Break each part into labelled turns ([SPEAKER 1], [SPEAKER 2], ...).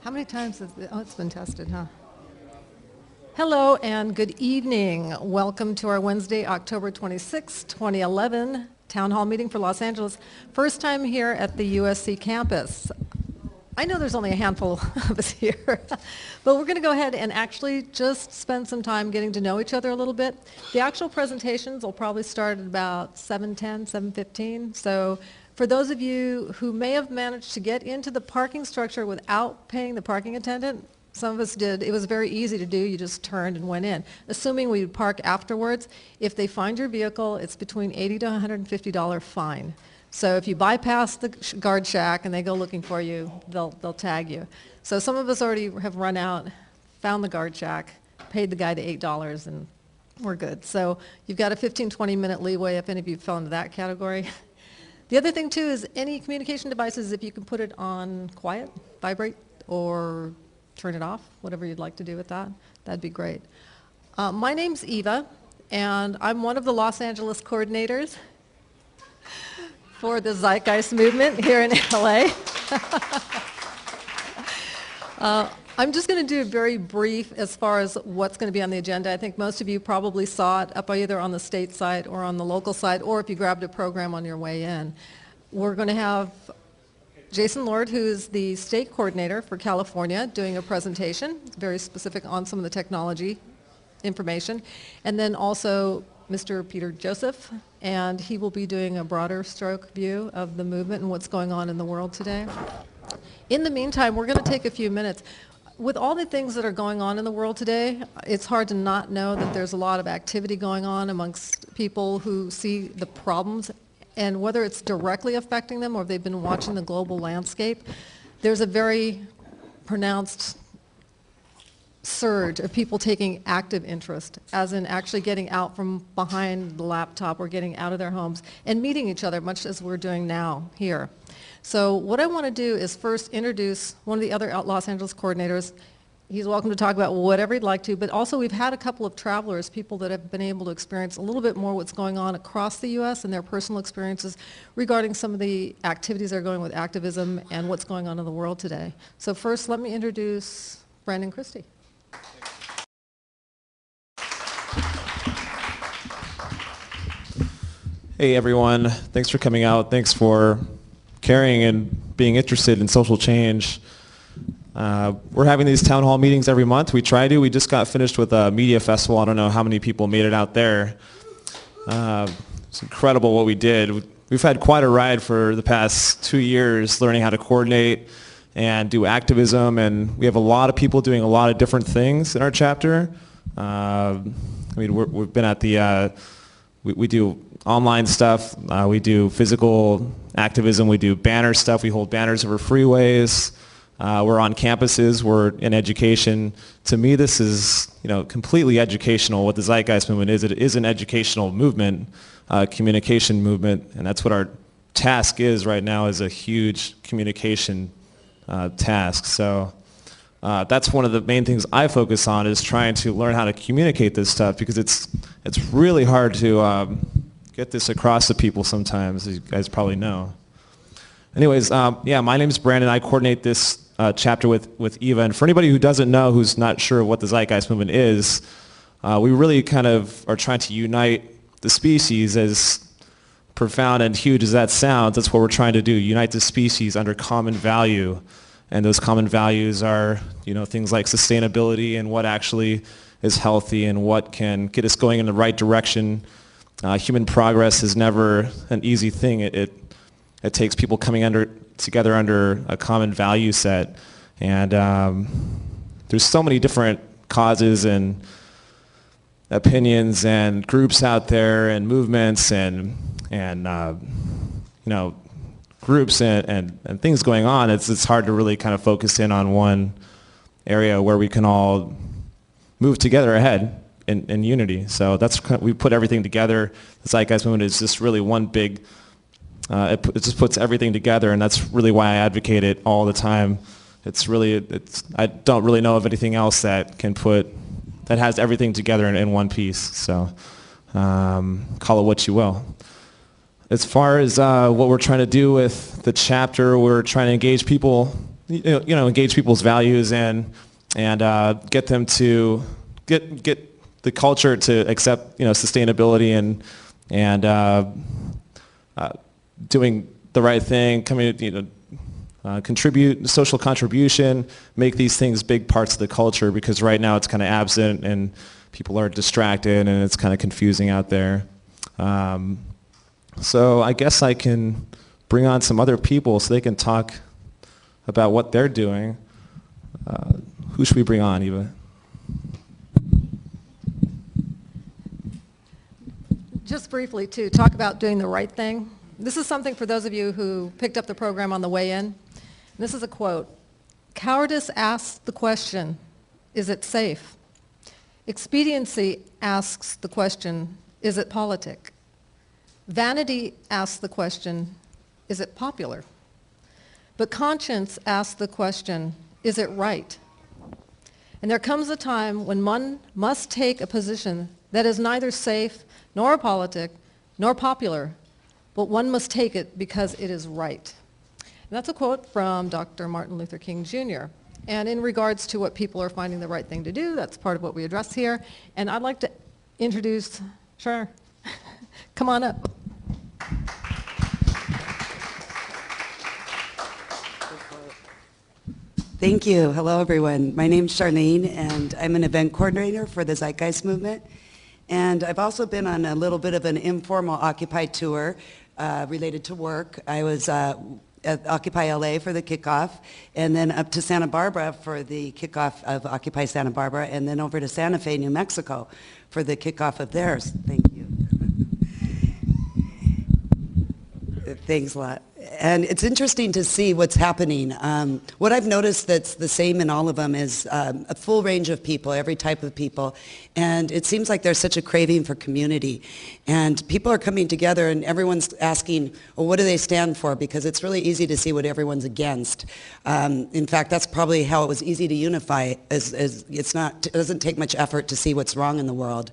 [SPEAKER 1] How many times has it's been tested, huh? Hello and good evening. Welcome to our Wednesday, October 26, 2011 Town Hall meeting for Los Angeles. First time here at the USC campus. I know there's only a handful of us here, but we're going to go ahead and actually just spend some time getting to know each other a little bit. The actual presentations will probably start at about 7:10, 7:15. So for those of you who may have managed to get into the parking structure without paying the parking attendant, some of us did. It was very easy to do. You just turned and went in. Assuming we would park afterwards, if they find your vehicle, it's between $80 to $150 fine. So if you bypass the guard shack and they go looking for you, they'll tag you. So some of us already have run out, found the guard shack, paid the guy the $8, and we're good. So you've got a 15, 20-minute leeway if any of you fell into that category. The other thing, too, is any communication devices, if you can put it on quiet, vibrate, or turn it off, whatever you'd like to do with that, that'd be great. My name's Eva, and I'm one of the Los Angeles coordinators for the Zeitgeist movement here in LA. I'm just going to do very brief as far as what's going to be on the agenda. I think most of you probably saw it up either on the state side or on the local side, or if you grabbed a program on your way in. We're going to have Jason Lord, who's the state coordinator for California, doing a presentation, very specific on some of the technology information. And then also Mr. Peter Joseph, and he will be doing a broader stroke view of the movement and what's going on in the world today. In the meantime, we're going to take a few minutes. With all the things that are going on in the world today, it's hard to not know that there's a lot of activity going on amongst people who see the problems, and whether it's directly affecting them or if they've been watching the global landscape, there's a very pronounced surge of people taking active interest, as in actually getting out from behind the laptop or getting out of their homes and meeting each other, much as we're doing now here. So what I want to do is first introduce one of the other Los Angeles coordinators. He's welcome to talk about whatever he'd like to, but also we've had a couple of travelers, people that have been able to experience a little bit more what's going on across the U.S. and their personal experiences regarding some of the activities that are going with activism and what's going on in the world today. So first, let me introduce Brandon Christie.
[SPEAKER 2] Hey everyone, thanks for coming out. Thanks for caring and being interested in social change. We're having these town hall meetings every month. We try to. We just got finished with a media festival. I don't know how many people made it out there. It's incredible what we did. We've had quite a ride for the past 2 years learning how to coordinate and do activism, and we have a lot of people doing a lot of different things in our chapter. We've been at the, we do online stuff, we do physical activism, we do banner stuff, we hold banners over freeways, we're on campuses, we're in education. To me, this is completely educational. What the Zeitgeist movement is, it is an educational movement, communication movement, and that's what our task is right now, is a huge communication task. So that's one of the main things I focus on, is trying to learn how to communicate this stuff, because it's really hard to get this across to people sometimes, as you guys probably know. Anyways, yeah, my name's Brandon. I coordinate this chapter with Eva. And for anybody who doesn't know, who's not sure what the Zeitgeist movement is, we really kind of are trying to unite the species. As profound and huge as that sounds, that's what we're trying to do, unite the species under common value. And those common values are, things like sustainability and what actually is healthy and what can get us going in the right direction. Human progress is never an easy thing. It takes people coming together under a common value set. And there's so many different causes and opinions and groups out there and movements and groups and things going on. It's hard to really kind of focus in on one area where we can all move together ahead in unity. So that's we put everything together. The Zeitgeist movement is just really one big, it just puts everything together, and that's really why I advocate it all the time. I don't really know of anything else that has everything together in one piece. So call it what you will. As far as what we're trying to do with the chapter, we're trying to engage people engage people's values and get them to get the culture to accept sustainability and doing the right thing, contribute social contribution, make these things big parts of the culture, because right now it's kind of absent and people are distracted and it's kind of confusing out there. So I guess I can bring on some other people so they can talk about what they're doing. Who should we bring on, Eva?
[SPEAKER 1] Just briefly, to talk about doing the right thing. This is something for those of you who picked up the program on the way in. This is a quote. Cowardice asks the question, is it safe? Expediency asks the question, is it politic? Vanity asks the question, is it popular? But conscience asks the question, is it right? And there comes a time when one must take a position that is neither safe nor politic nor popular, but one must take it because it is right. And that's a quote from Dr. Martin Luther King Jr. And in regards to what people are finding the right thing to do, that's part of what we address here. And I'd like to introduce, sure, come on up.
[SPEAKER 3] Thank you. Hello, everyone. My name's Charlene, and I'm an event coordinator for the Zeitgeist Movement. And I've also been on a little bit of an informal Occupy tour related to work. I was at Occupy LA for the kickoff, and then up to Santa Barbara for the kickoff of Occupy Santa Barbara, and then over to Santa Fe, New Mexico for the kickoff of theirs. Thank you. Thanks a lot. And it's interesting to see what's happening. What I've noticed that's the same in all of them is a full range of people, every type of people. And it seems like there's such a craving for community. And people are coming together and everyone's asking, well, what do they stand for? Because it's really easy to see what everyone's against. In fact, that's probably how it was easy to unify. It doesn't take much effort to see what's wrong in the world.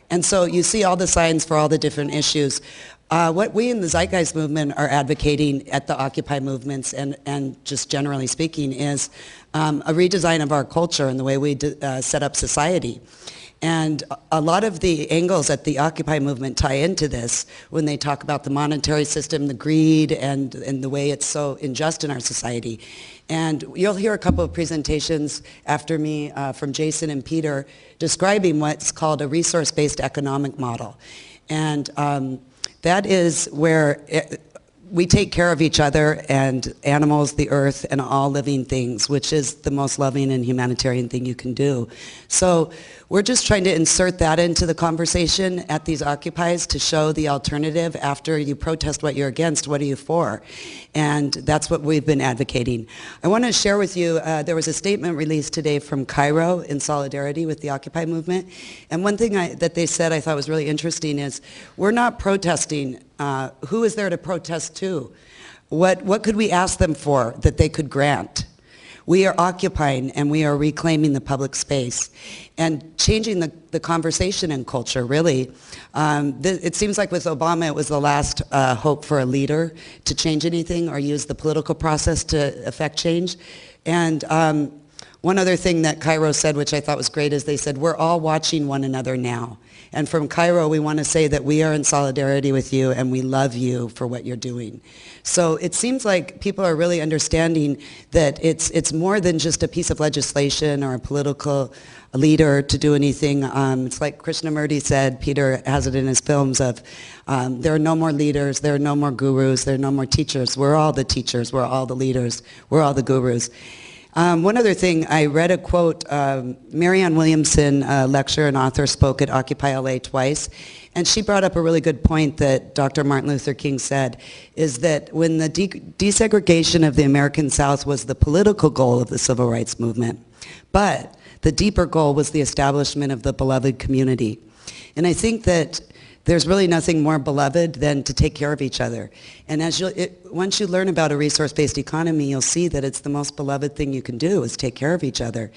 [SPEAKER 3] And so you see all the signs for all the different issues. What we in the Zeitgeist Movement are advocating at the Occupy movements and just generally speaking is a redesign of our culture and the way we set up society. And a lot of the angles at the Occupy movement tie into this when they talk about the monetary system, the greed, and the way it's so unjust in our society. And you'll hear a couple of presentations after me from Jason and Peter describing what's called a resource-based economic model. And that is where we take care of each other and animals, the earth, and all living things, which is the most loving and humanitarian thing you can do. So we're just trying to insert that into the conversation at these Occupies to show the alternative. After you protest what you're against, what are you for? And that's what we've been advocating. I want to share with you, there was a statement released today from Cairo in solidarity with the Occupy movement. And one thing that they said I thought was really interesting is, we're not protesting. Who is there to protest to? What could we ask them for that they could grant? We are occupying and we are reclaiming the public space and changing the conversation and culture, really. It seems like with Obama it was the last hope for a leader to change anything or use the political process to affect change. And one other thing that Cairo said, which I thought was great, is they said, we're all watching one another now. And from Cairo, we want to say that we are in solidarity with you and we love you for what you're doing. So it seems like people are really understanding that it's more than just a piece of legislation or a political leader to do anything. It's like Krishnamurti said, Peter has it in his films, of there are no more leaders, there are no more gurus, there are no more teachers. We're all the teachers, we're all the leaders, we're all the gurus. One other thing, I read a quote, Marianne Williamson, a lecturer and author, spoke at Occupy LA twice, and she brought up a really good point that Dr. Martin Luther King said, is that when the desegregation of the American South was the political goal of the civil rights movement, but the deeper goal was the establishment of the beloved community. And I think that there's really nothing more beloved than to take care of each other. And once you learn about a resource-based economy, you'll see that it's the most beloved thing you can do is take care of each other.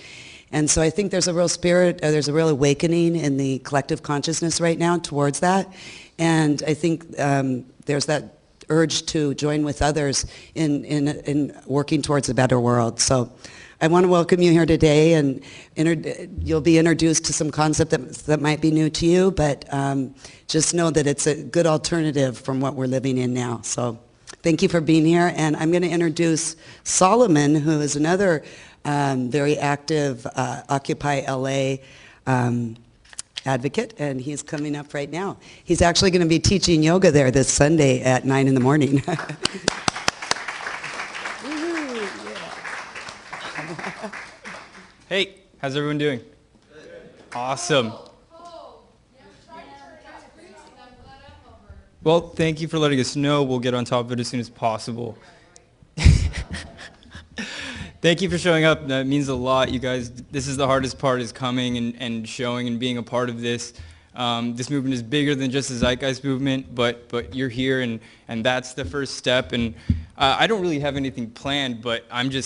[SPEAKER 3] And so I think there's a real spirit, there's a real awakening in the collective consciousness right now towards that. And I think there's that urge to join with others in working towards a better world. So I want to welcome you here today, and you'll be introduced to some concepts that might be new to you, but just know that it's a good alternative from what we're living in now. So thank you for being here, and I'm going to introduce Solomon, who is another very active Occupy LA advocate, and he's coming up right now. He's actually going to be teaching yoga there this Sunday at 9 in the morning.
[SPEAKER 4] Hey, how's everyone doing? Awesome. Well, thank you for letting us know. We'll get on top of it as soon as possible. Thank you for showing up. That means a lot, you guys. This is the hardest part, is coming and showing and being a part of this. This movement is bigger than just the Zeitgeist movement, but you're here, and that's the first step. And I don't really have anything planned, but I'm just